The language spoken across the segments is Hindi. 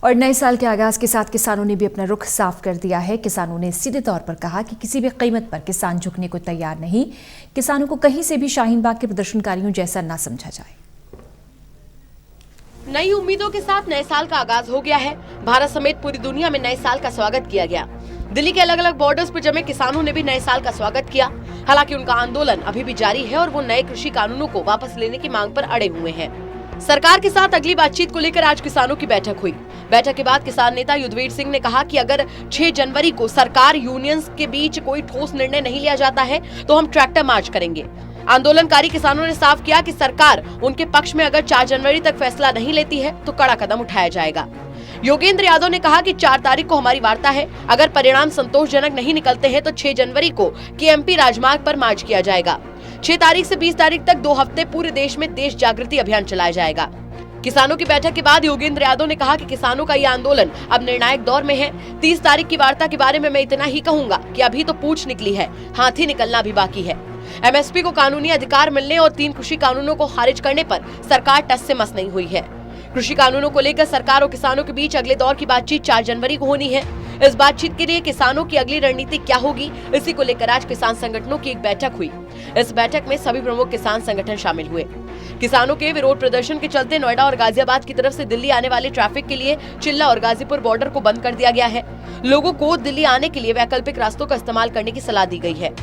और नए साल के आगाज के साथ किसानों ने भी अपना रुख साफ कर दिया है। किसानों ने सीधे तौर पर कहा कि किसी भी कीमत पर किसान झुकने को तैयार नहीं। किसानों को कहीं से भी शाहीन बाग के प्रदर्शनकारियों जैसा ना समझा जाए। नई उम्मीदों के साथ नए साल का आगाज हो गया है। भारत समेत पूरी दुनिया में नए साल का स्वागत किया गया। दिल्ली के अलग अलग बॉर्डर्स पर जमे किसानों ने भी नए साल का स्वागत किया। हालांकि उनका आंदोलन अभी भी जारी है और वो नए कृषि कानूनों को वापस लेने की मांग पर अड़े हुए हैं। सरकार के साथ अगली बातचीत को लेकर आज किसानों की बैठक हुई। बैठक के बाद किसान नेता युद्धवीर सिंह ने कहा कि अगर 6 जनवरी को सरकार यूनियंस के बीच कोई ठोस निर्णय नहीं लिया जाता है तो हम ट्रैक्टर मार्च करेंगे। आंदोलनकारी किसानों ने साफ किया कि सरकार उनके पक्ष में अगर 4 जनवरी तक फैसला नहीं लेती है तो कड़ा कदम उठाया जाएगा। योगेंद्र यादव ने कहा कि 4 तारीख को हमारी वार्ता है। अगर परिणाम संतोषजनक नहीं निकलते हैं तो 6 जनवरी को केएमपी राजमार्ग पर मार्च किया जाएगा। 6 तारीख से 20 तारीख तक 2 हफ्ते पूरे देश में देश जागृति अभियान चलाया जाएगा। किसानों की बैठक के बाद योगेंद्र यादव ने कहा कि किसानों का ये आंदोलन अब निर्णायक दौर में है। 30 तारीख की वार्ता के बारे में मैं इतना ही कहूंगा कि अभी तो पूंछ निकली है, हाथी निकलना भी बाकी है। एमएसपी को कानूनी अधिकार मिलने और 3 कृषि कानूनों को खारिज करने पर सरकार टस से मस नहीं हुई है। कृषि कानूनों को लेकर सरकार और किसानों के बीच अगले दौर की बातचीत 4 जनवरी को होनी है। इस बातचीत के लिए किसानों की अगली रणनीति क्या होगी, इसी को लेकर आज किसान संगठनों की एक बैठक हुई। इस बैठक में सभी प्रमुख किसान संगठन शामिल हुए। किसानों के विरोध प्रदर्शन के चलते नोएडा और गाजियाबाद की तरफ से दिल्ली आने वाले ट्रैफिक के लिए चिल्ला और गाजीपुर बॉर्डर को बंद कर दिया गया है। लोगों को दिल्ली आने के लिए वैकल्पिक रास्तों का इस्तेमाल करने की सलाह दी गई है।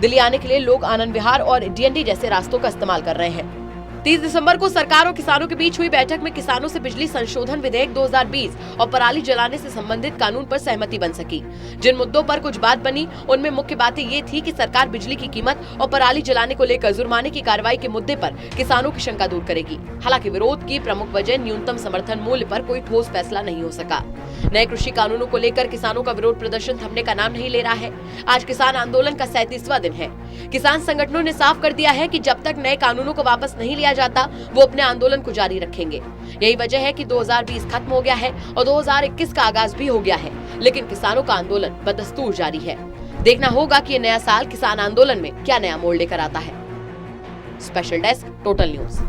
दिल्ली आने के लिए लोग आनंद विहार और डीएनडी जैसे रास्तों का इस्तेमाल कर रहे हैं। 30 दिसंबर को सरकार और किसानों के बीच हुई बैठक में किसानों से बिजली संशोधन विधेयक 2020 और पराली जलाने से संबंधित कानून पर सहमति बन सकी। जिन मुद्दों पर कुछ बात बनी उनमें मुख्य बातें ये थी कि सरकार बिजली की कीमत और पराली जलाने को लेकर जुर्माने की कार्रवाई के मुद्दे पर किसानों की शंका दूर करेगी। हालांकि विरोध की प्रमुख वजह न्यूनतम समर्थन मूल्य पर कोई ठोस फैसला नहीं हो सका। नए कृषि कानूनों को लेकर किसानों का विरोध प्रदर्शन थमने का नाम नहीं ले रहा है। आज किसान आंदोलन का 37वां दिन है। किसान संगठनों ने साफ कर दिया है कि जब तक नए कानूनों को वापस नहीं लिया जाता वो अपने आंदोलन को जारी रखेंगे। यही वजह है कि 2020 खत्म हो गया है और 2021 का आगाज भी हो गया है, लेकिन किसानों का आंदोलन बदस्तूर जारी है। देखना होगा कि ये नया साल किसान आंदोलन में क्या नया मोड़ लेकर आता है। Special desk, total news.